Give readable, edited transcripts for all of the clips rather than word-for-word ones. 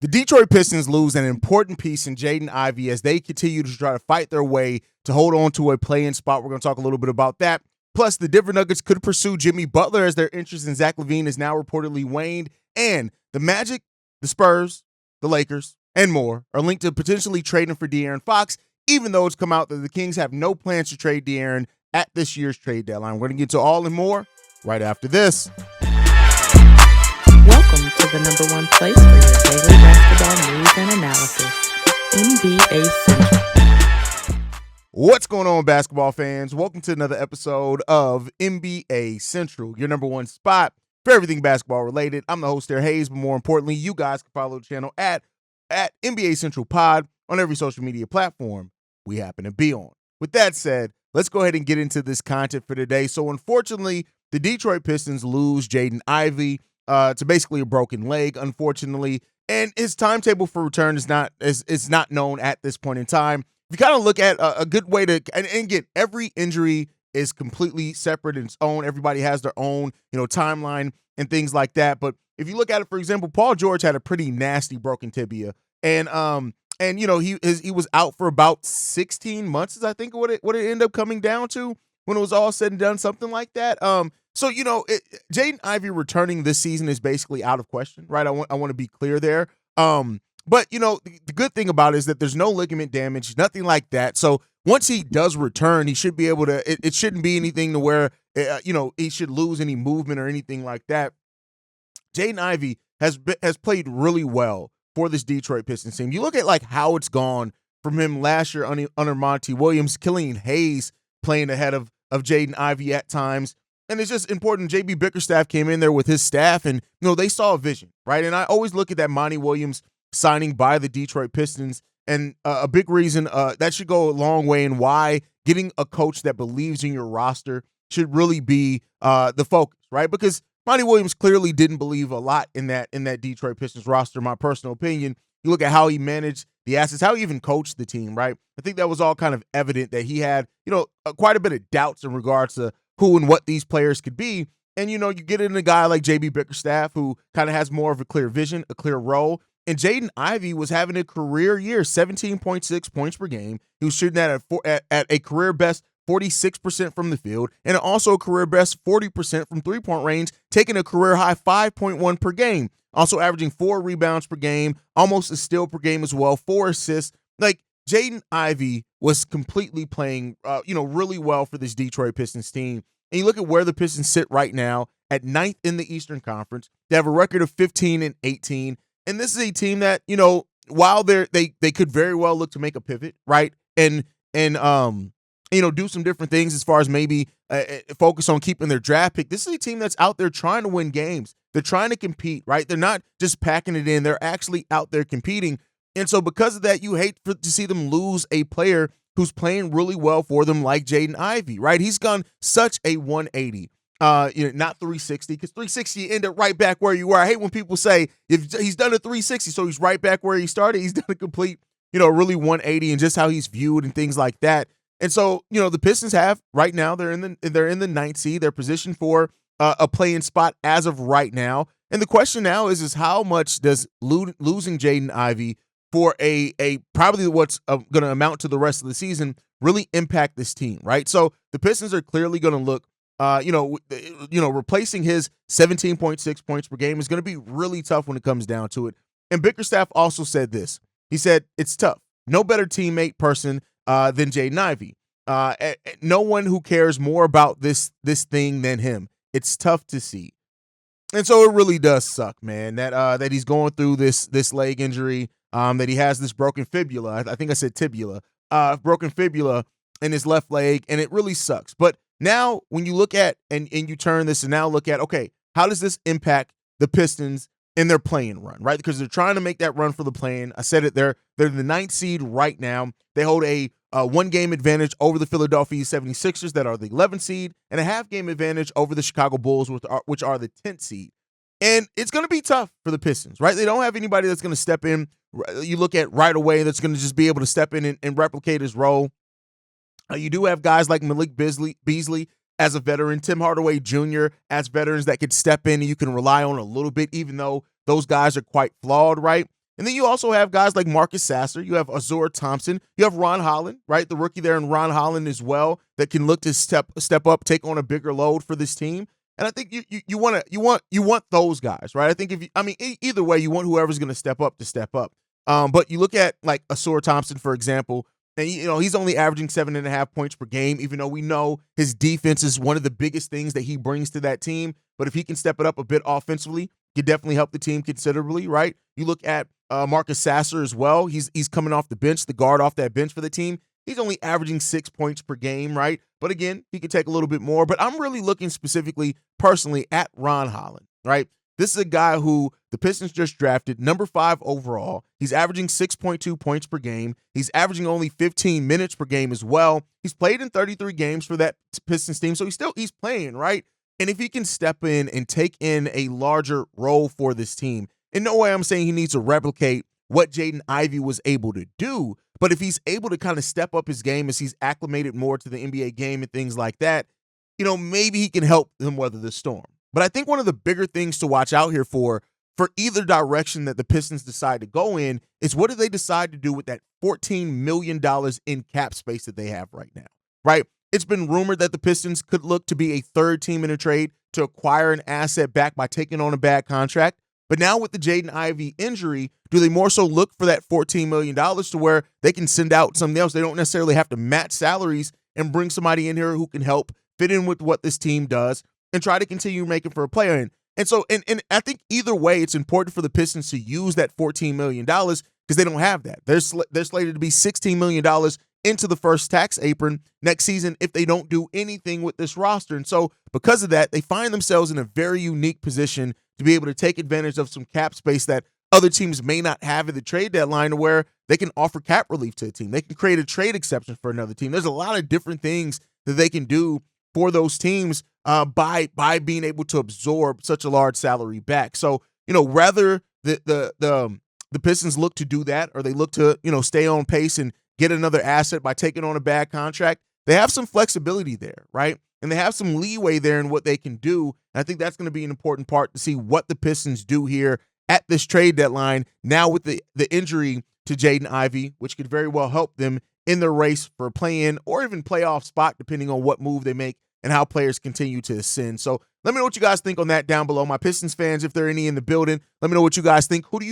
The Detroit Pistons lose an important piece in Jaden Ivey as they continue to try to fight their way to hold on to a play-in spot. We're going to talk a little bit about that. Plus, the Denver Nuggets could pursue Jimmy Butler as their interest in Zach LaVine is now reportedly waned. And the Magic, the Spurs, the Lakers, and more are linked to potentially trading for DeAaron Fox, even though it's come out that the Kings have no plans to trade DeAaron at this year's trade deadline. We're going to get to all and more right after this. Welcome to the number one place for your daily basketball news and analysis, NBA Central. What's going on, basketball fans? Welcome to another episode of NBA Central, your number one spot for everything basketball related. I'm the host there, Hayes, but more importantly, you guys can follow the channel at NBA Central Pod on every social media platform we happen to be on. With that said, let's go ahead and get into this content for today. So unfortunately, the Detroit Pistons lose Jaden Ivey to basically a broken leg, unfortunately, and his timetable for return is not known at this point in time. If you kind of look at a good way to, and again, every injury is completely separate in its own. Everybody has their own, timeline and things like that. But if you look at it, for example, Paul George had a pretty nasty broken tibia, and he was out for about 16 months, is I think what it ended up coming down to when it was all said and done, something like that. So, Jaden Ivey returning this season is basically out of question, right? I want to be clear there. But, the good thing about it is that there's no ligament damage, nothing like that. So once he does return, he should be able to, it shouldn't be anything to where, he should lose any movement or anything like that. Jaden Ivey has played really well for this Detroit Pistons team. You look at like how it's gone from him last year under Monty Williams, Killian Hayes playing ahead of Jaden Ivey at times. And it's just important. JB Bickerstaff came in there with his staff, and they saw a vision, right? And I always look at that Monty Williams signing by the Detroit Pistons, and a big reason that should go a long way in why getting a coach that believes in your roster should really be the focus, right? Because Monty Williams clearly didn't believe a lot in that Detroit Pistons roster. My personal opinion. You look at how he managed the assets, how he even coached the team, right? I think that was all kind of evident that he had, quite a bit of doubts in regards to who and what these players could be. And, you get in a guy like JB Bickerstaff who kind of has more of a clear vision, a clear role. And Jaden Ivey was having a career year, 17.6 points per game. He was shooting at a career best 46% from the field, and also a career best 40% from three-point range, taking a career high 5.1 per game. Also averaging 4 rebounds per game, almost a steal per game as well, 4 assists. Like, Jaden Ivey was completely playing, really well for this Detroit Pistons team. And you look at where the Pistons sit right now at 9th in the Eastern Conference. They have a record of 15-18. And this is a team that, while they could very well look to make a pivot, right? And do some different things as far as maybe focus on keeping their draft pick. This is a team that's out there trying to win games. They're trying to compete, right? They're not just packing it in. They're actually out there competing. And so because of that, you hate to see them lose a player who's playing really well for them like Jaden Ivey, right? He's gone such a 180, not 360, because 360 ended right back where you were. I hate when people say if he's done a 360, so he's right back where he started. He's done a complete, really 180 and just how he's viewed and things like that. And so, the Pistons have right now, they're in the ninth seed. They're positioned for a play-in spot as of right now. And the question now is how much does losing Jaden Ivey for a probably what's going to amount to the rest of the season really impact this team, right? So the Pistons are clearly going to look, replacing his 17.6 points per game is going to be really tough when it comes down to it. And Bickerstaff also said this. He said, it's tough. No better teammate person than Jaden Ivey. No one who cares more about this thing than him. It's tough to see. And so it really does suck, man, that he's going through this leg injury, that he has this broken fibula. I think I said tibula, broken fibula in his left leg, and it really sucks. But now when you look at and you turn this and now look at, okay, how does this impact the Pistons in their play-in run, right? Because they're trying to make that run for the play-in. I said it, they're the 9th seed right now. They hold a 1-game advantage over the Philadelphia 76ers that are the 11th seed, and a half-game advantage over the Chicago Bulls, which are the 10th seed. And it's going to be tough for the Pistons, right? They don't have anybody that's going to step in. You look at right away that's going to just be able to step in and replicate his role. You do have guys like Malik Beasley as a veteran, Tim Hardaway Jr. as veterans that could step in and you can rely on a little bit, even though those guys are quite flawed, right? And then you also have guys like Marcus Sasser. You have Azur Thompson. You have Ron Holland, right? The rookie there in Ron Holland as well that can look to step up, take on a bigger load for this team. And I think you want those guys, right? I think either way, you want whoever's going to step up to step up. But you look at like Azur Thompson, for example, and he's only averaging 7.5 points per game, even though we know his defense is one of the biggest things that he brings to that team. But if he can step it up a bit offensively, he could definitely help the team considerably, right? You look at Marcus Sasser as well. He's coming off the bench, the guard off that bench for the team. He's only averaging 6 points per game, right? But again, he could take a little bit more. But I'm really looking specifically, personally, at Ron Holland, right? This is a guy who the Pistons just drafted, number 5 overall. He's averaging 6.2 points per game. He's averaging only 15 minutes per game as well. He's played in 33 games for that Pistons team, so he's playing, right? And if he can step in and take in a larger role for this team, in no way I'm saying he needs to replicate what Jaden Ivey was able to do, but if he's able to kind of step up his game as he's acclimated more to the NBA game and things like that, maybe he can help them weather the storm. But I think one of the bigger things to watch out here for either direction that the Pistons decide to go in is what do they decide to do with that $14 million in cap space that they have right now, right? It's been rumored that the Pistons could look to be a third team in a trade to acquire an asset back by taking on a bad contract. But now with the Jaden Ivey injury, do they more so look for that $14 million to where they can send out something else? They don't necessarily have to match salaries and bring somebody in here who can help fit in with what this team does and try to continue making for a player. And so I think either way, it's important for the Pistons to use that $14 million because they don't have that. They're slated to be $16 million into the first tax apron next season if they don't do anything with this roster. And so because of that, they find themselves in a very unique position to be able to take advantage of some cap space that other teams may not have at the trade deadline, where they can offer cap relief to a team. They can create a trade exception for another team. There's a lot of different things that they can do for those teams by being able to absorb such a large salary back. So, rather the Pistons look to do that, or they look to, stay on pace and get another asset by taking on a bad contract, they have some flexibility there, right? And they have some leeway there in what they can do. And I think that's going to be an important part to see what the Pistons do here at this trade deadline, now with the injury to Jaden Ivey, which could very well help them in their race for a play-in or even playoff spot, depending on what move they make and how players continue to ascend. So let me know what you guys think on that down below. My Pistons fans, if there are any in the building, let me know what you guys think. Who do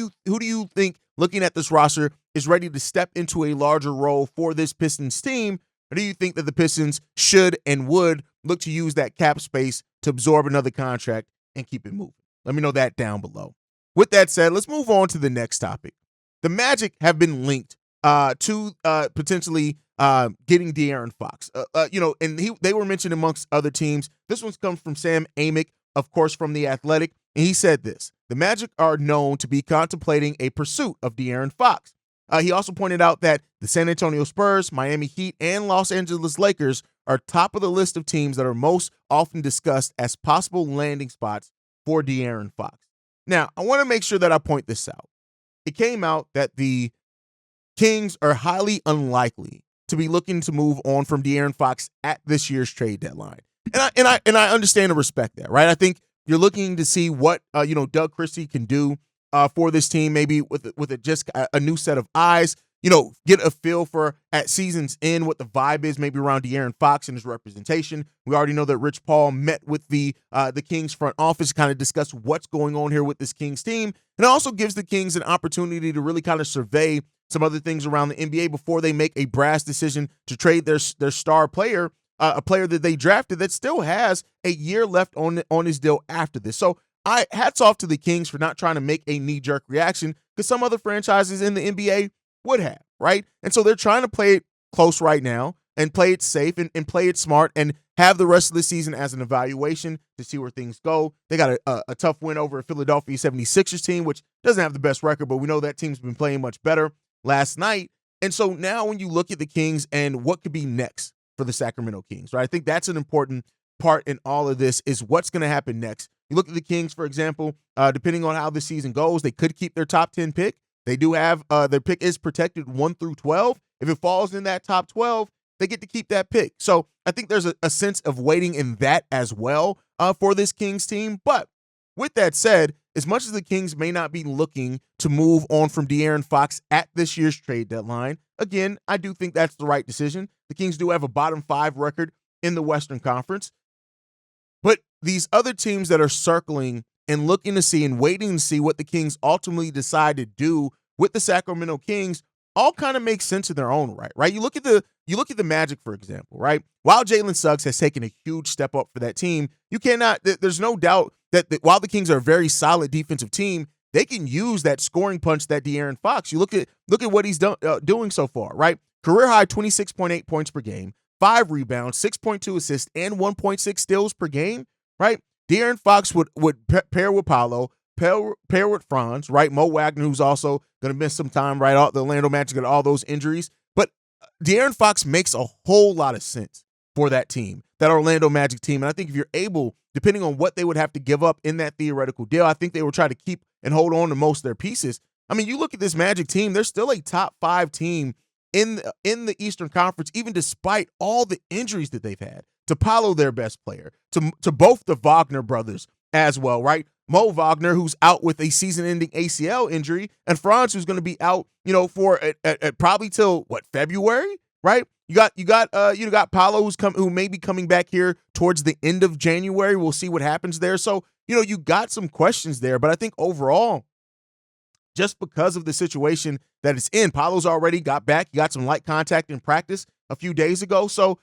you think, looking at this roster, is ready to step into a larger role for this Pistons team? Or do you think that the Pistons should and would look to use that cap space to absorb another contract and keep it moving? Let me know that down below. With that said, let's move on to the next topic. The Magic have been linked to potentially getting DeAaron Fox. And they were mentioned amongst other teams. This one's comes from Sam Amick, of course, from The Athletic. And he said this: the Magic are known to be contemplating a pursuit of DeAaron Fox. He also pointed out that the San Antonio Spurs, Miami Heat, and Los Angeles Lakers are top of the list of teams that are most often discussed as possible landing spots for DeAaron Fox. Now, I want to make sure that I point this out. It came out that the Kings are highly unlikely to be looking to move on from DeAaron Fox at this year's trade deadline. And I understand and respect that, right? I think you're looking to see what Doug Christie can do for this team, maybe with just a new set of eyes, get a feel for at season's end what the vibe is, maybe around DeAaron Fox and his representation. We already know that Rich Paul met with the Kings front office to kind of discuss what's going on here with this Kings team. And it also gives the Kings an opportunity to really kind of survey some other things around the NBA before they make a brass decision to trade their star player, a player that they drafted that still has a year left on his deal after this. So hats off to the Kings for not trying to make a knee-jerk reaction, because some other franchises in the NBA would have, right? And so they're trying to play it close right now and play it safe and play it smart and have the rest of the season as an evaluation to see where things go. They got a tough win over a Philadelphia 76ers team, which doesn't have the best record, but we know that team's been playing much better last night. And so now when you look at the Kings and what could be next for the Sacramento Kings, right? I think that's an important part in all of this, is what's going to happen next. You look at the Kings, for example, depending on how the season goes, they could keep their top 10 pick. They do have their pick is protected 1 through 12. If it falls in that top 12, they get to keep that pick. So I think there's a sense of waiting in that as well for this Kings team. But with that said, as much as the Kings may not be looking to move on from De'Aaron Fox at this year's trade deadline, again, I do think that's the right decision. The Kings do have a bottom 5 record in the Western Conference. But these other teams that are circling and looking to see and waiting to see what the Kings ultimately decide to do with the Sacramento Kings all kind of make sense in their own right? You look at the Magic, for example, right? While Jalen Suggs has taken a huge step up for that team, there's no doubt that while the Kings are a very solid defensive team, they can use that scoring punch that De'Aaron Fox. You look at what he's doing so far, right? Career high 26.8 points per game, 5 rebounds, 6.2 assists, and 1.6 steals per game, right? De'Aaron Fox would pair with Paolo, pair with Franz, right? Mo Wagner, who's also going to miss some time, right? The Orlando Magic got all those injuries. But De'Aaron Fox makes a whole lot of sense for that team, that Orlando Magic team. And I think if you're able, depending on what they would have to give up in that theoretical deal, I think they will try to keep and hold on to most of their pieces. I mean, you look at this Magic team, they're still a top 5 team in the Eastern Conference, even despite all the injuries that they've had. To Paolo, their best player, to both the Wagner brothers as well, right? Mo Wagner, who's out with a season-ending ACL injury, and Franz, who's going to be out, for at probably till February, right? You got Paolo, who may be coming back here towards the end of January. We'll see what happens there. So you got some questions there, but I think overall, just because of the situation that it's in, Paolo's already got back. He got some light contact in practice a few days ago. So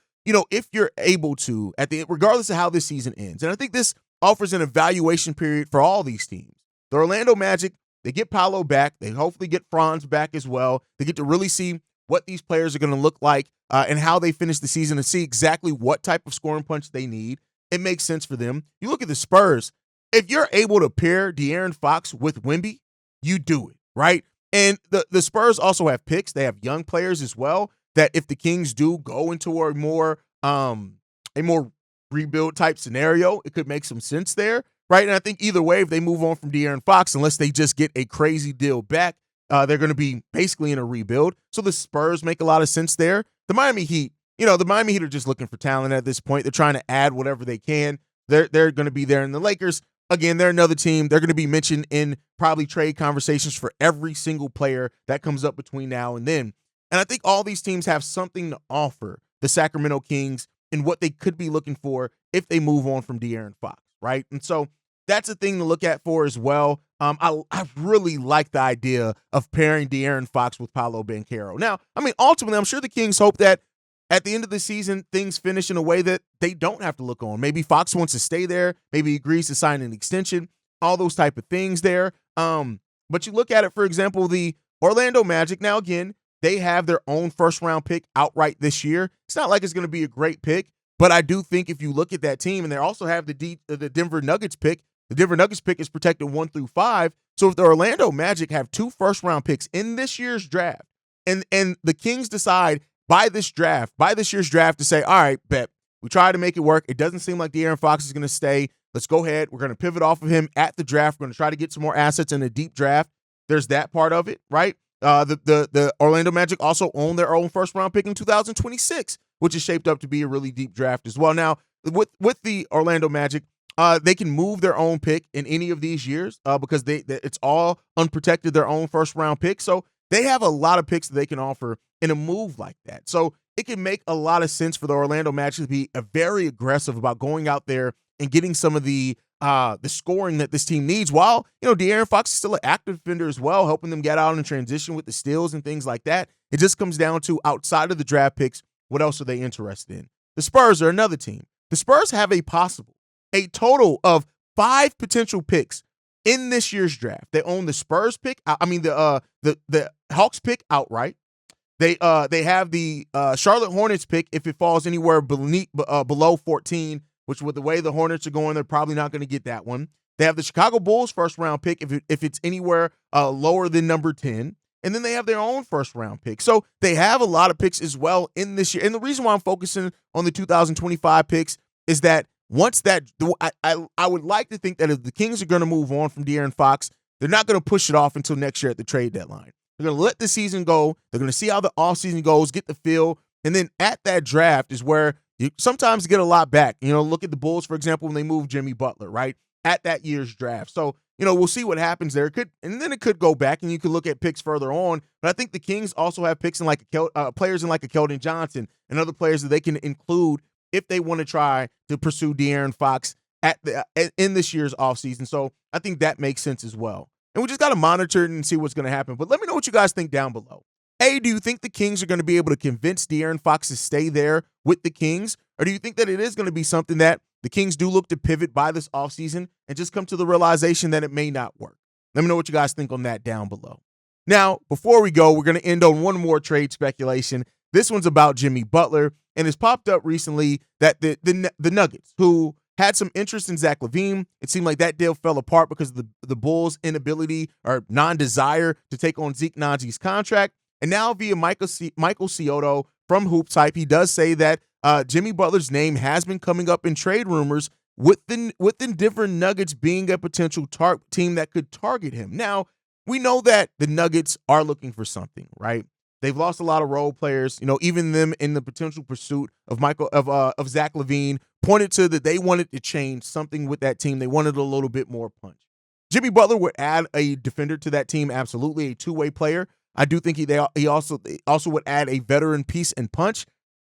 if you're able to, regardless of how this season ends, and I think this offers an evaluation period for all these teams. The Orlando Magic, they get Paolo back. They hopefully get Franz back as well. They get to really see what these players are going to look like and how they finish the season and see exactly what type of scoring punch they need. It makes sense for them. You look at the Spurs. If you're able to pair De'Aaron Fox with Wemby, you do it, right? And the Spurs also have picks. They have young players as well that if the Kings do go into a more rebuild type scenario, it could make some sense there, right? And I think either way, if they move on from De'Aaron Fox, unless they just get a crazy deal back, they're going to be basically in a rebuild. So the Spurs make a lot of sense there. The Miami Heat, are just looking for talent at this point. They're trying to add whatever they can. They're going to be there. And the Lakers, again, they're another team. They're going to be mentioned in probably trade conversations for every single player that comes up between now and then. And I think all these teams have something to offer the Sacramento Kings and what they could be looking for if they move on from De'Aaron Fox, right? And so that's a thing to look at for as well. I really like the idea of pairing De'Aaron Fox with Paolo Banchero. Now, I mean, ultimately, I'm sure the Kings hope that at the end of the season, things finish in a way that they don't have to look on. Maybe Fox wants to stay there. Maybe he agrees to sign an extension, all those type of things there. But you look at it, for example, the Orlando Magic. Now, again, they have their own first-round pick outright this year. It's not like it's going to be a great pick, but I do think if you look at that team, and they also have the Denver Nuggets pick, the Denver Nuggets pick is protected 1 through 5. So if the Orlando Magic have 2 first-round picks in this year's draft, and the Kings decide by this year's draft to say, all right, bet, we try to make it work. It doesn't seem like De'Aaron Fox is going to stay. Let's go ahead. We're going to pivot off of him at the draft. We're going to try to get some more assets in a deep draft. There's that part of it, right? The Orlando Magic also own their own first-round pick in 2026, which is shaped up to be a really deep draft as well. Now, with the Orlando Magic, they can move their own pick in any of these years because it's all unprotected, their own first-round pick. So they have a lot of picks that they can offer in a move like that. So it can make a lot of sense for the Orlando Magic to be very aggressive about going out there and getting some of the scoring that this team needs, while De'Aaron Fox is still an active defender as well, helping them get out in transition with the steals and things like that. It just comes down to, outside of the draft picks, what else are they interested in? The Spurs are another team. The Spurs have a total of 5 potential picks in this year's draft. They own the Spurs pick. The Hawks pick outright. They have the Charlotte Hornets pick if it falls anywhere below 14. Which, with the way the Hornets are going, they're probably not going to get that one. They have the Chicago Bulls first-round pick if it's anywhere lower than number 10. And then they have their own first-round pick. So they have a lot of picks as well in this year. And the reason why I'm focusing on the 2025 picks is that once I would like to think that if the Kings are going to move on from De'Aaron Fox, they're not going to push it off until next year at the trade deadline. They're going to let the season go. They're going to see how the offseason goes, get the feel. And then at that draft is where you sometimes get a lot back. Look at the Bulls, for example, when they moved Jimmy Butler, right, at that year's draft. So we'll see what happens there. It could go back, and you could look at picks further on. But I think the Kings also have picks in players in like a Keldon Johnson and other players that they can include if they want to try to pursue De'Aaron Fox in this year's offseason. So I think that makes sense as well. And we just got to monitor it and see what's going to happen. But let me know what you guys think down below. A, do you think the Kings are going to be able to convince De'Aaron Fox to stay there with the Kings? Or do you think that it is going to be something that the Kings do look to pivot by this offseason and just come to the realization that it may not work? Let me know what you guys think on that down below. Now, before we go, we're going to end on one more trade speculation. This one's about Jimmy Butler, and it's popped up recently that the Nuggets, who had some interest in Zach LaVine, it seemed like that deal fell apart because of the Bulls' inability or non-desire to take on Zeke Najee's contract. And now via Michael Scioto from Hoops Hype, he does say that Jimmy Butler's name has been coming up in trade rumors within Denver Nuggets being a potential team that could target him. Now, we know that the Nuggets are looking for something, right? They've lost a lot of role players. Even them in the potential pursuit of Zach LaVine pointed to that they wanted to change something with that team. They wanted a little bit more punch. Jimmy Butler would add a defender to that team, absolutely, a two-way player. I do think he also would add a veteran piece and punch.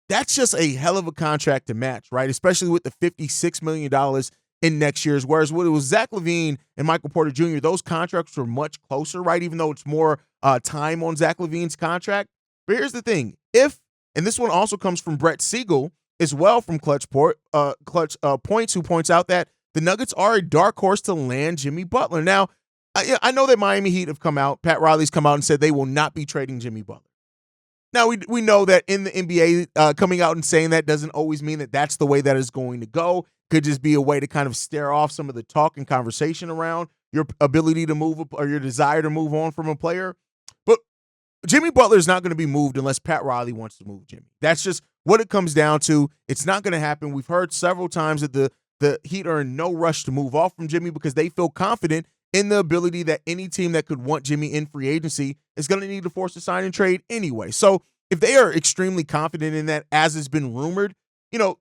That's just a hell of a contract to match, right? Especially with the $56 million in next year's. Whereas when it was Zach LaVine and Michael Porter Jr., those contracts were much closer, right? Even though it's more time on Zach LaVine's contract. But here's the thing. And this one also comes from Brett Siegel as well from Clutch Points, who points out that the Nuggets are a dark horse to land Jimmy Butler. Now, I know that Miami Heat have come out. Pat Riley's come out and said they will not be trading Jimmy Butler. Now, we know that in the NBA, coming out and saying that doesn't always mean that that's the way that is going to go. Could just be a way to kind of stare off some of the talk and conversation around your ability to move or your desire to move on from a player. But Jimmy Butler is not going to be moved unless Pat Riley wants to move Jimmy. That's just what it comes down to. It's not going to happen. We've heard several times that the Heat are in no rush to move off from Jimmy because they feel confident in the ability that any team that could want Jimmy in free agency is going to need to force a sign and trade anyway. So if they are extremely confident in that, as has been rumored,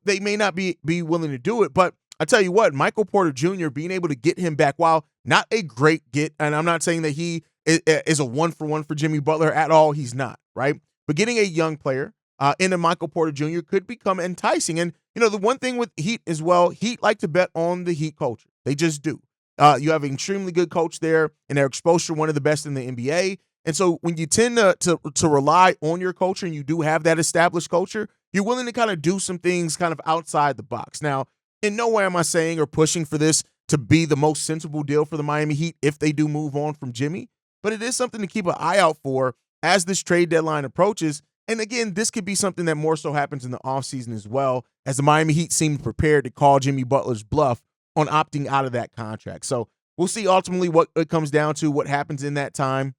they may not be willing to do it. But I tell you what, Michael Porter Jr., being able to get him back, while not a great get, and I'm not saying that he is a one-for-one for Jimmy Butler at all. He's not, right? But getting a young player in a Michael Porter Jr. could become enticing. And, the one thing with Heat as well, Heat like to bet on the Heat culture. They just do. You have an extremely good coach there, and they're exposed to one of the best in the NBA. And so when you tend to rely on your culture and you do have that established culture, you're willing to kind of do some things kind of outside the box. Now, in no way am I saying or pushing for this to be the most sensible deal for the Miami Heat if they do move on from Jimmy, but it is something to keep an eye out for as this trade deadline approaches. And again, this could be something that more so happens in the offseason as well, as the Miami Heat seem prepared to call Jimmy Butler's bluff on opting out of that contract. So we'll see ultimately what it comes down to, what happens in that time.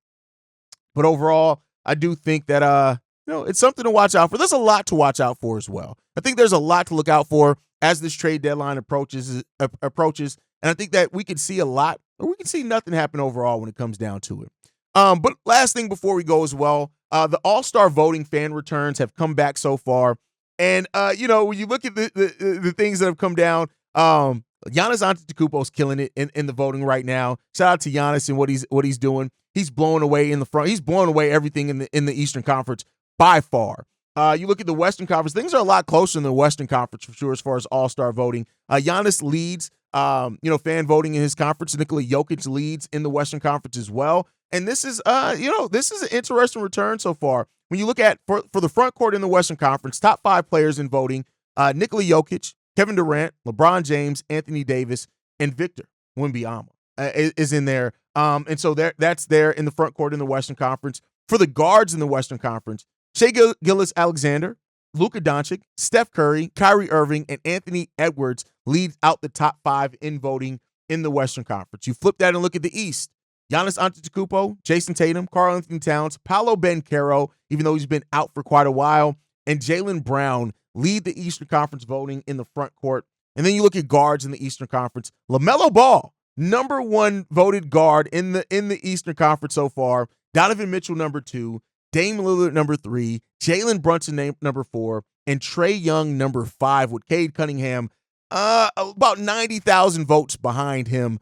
But overall, I do think that it's something to watch out for. There's a lot to watch out for as well. I think there's a lot to look out for as this trade deadline approaches. And I think that we could see a lot, or we can see nothing happen overall when it comes down to it. But last thing before we go as well, the AllStar Voting fan returns have come back so far. And, when you look at the things that have come down, Giannis Antetokounmpo is killing it in the voting right now. Shout out to Giannis and what he's doing. He's blowing away in the front. He's blowing away everything in the Eastern Conference by far. You look at the Western Conference, things are a lot closer in the Western Conference for sure as far as All-Star voting. Giannis leads, fan voting in his conference. Nikola Jokić leads in the Western Conference as well. And this is, this is an interesting return so far. When you look at, for the front court in the Western Conference, top 5 players in voting, Nikola Jokić, Kevin Durant, LeBron James, Anthony Davis, and Victor Wembanyama is in there. And so that's there in the front court in the Western Conference. For the guards in the Western Conference, Shai Gilgeous-Alexander, Luka Doncic, Steph Curry, Kyrie Irving, and Anthony Edwards lead out the top 5 in voting in the Western Conference. You flip that and look at the East. Giannis Antetokounmpo, Jason Tatum, Karl-Anthony Towns, Paolo Banchero, even though he's been out for quite a while, and Jaylen Brown lead the Eastern Conference voting in the front court. And then you look at guards in the Eastern Conference. LaMelo Ball, number 1 voted guard in the Eastern Conference so far. Donovan Mitchell, number 2. Dame Lillard, number 3. Jalen Brunson, number 4. And Trae Young, number 5, with Cade Cunningham about 90,000 votes behind him.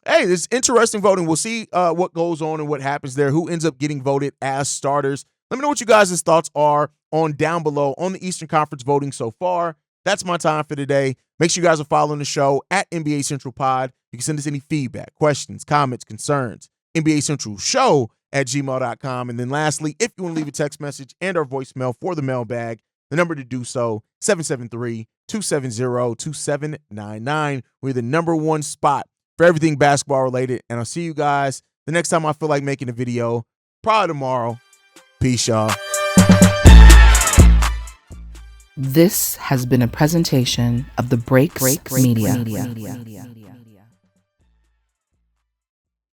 hey, this interesting voting. We'll see what goes on and what happens there, who ends up getting voted as starters. Let me know what you guys' thoughts are on down below on the Eastern Conference voting so far. That's my time for today. Make sure you guys are following the show at NBA Central Pod. You can send us any feedback, questions, comments, concerns. NBA Central Show at gmail.com. And then lastly, if you want to leave a text message and our voicemail for the mailbag, the number to do so, 773-270-2799. We're the number one spot for everything basketball related. And I'll see you guys the next time I feel like making a video, probably tomorrow. Peace, y'all. This has been a presentation of the Breaks Media.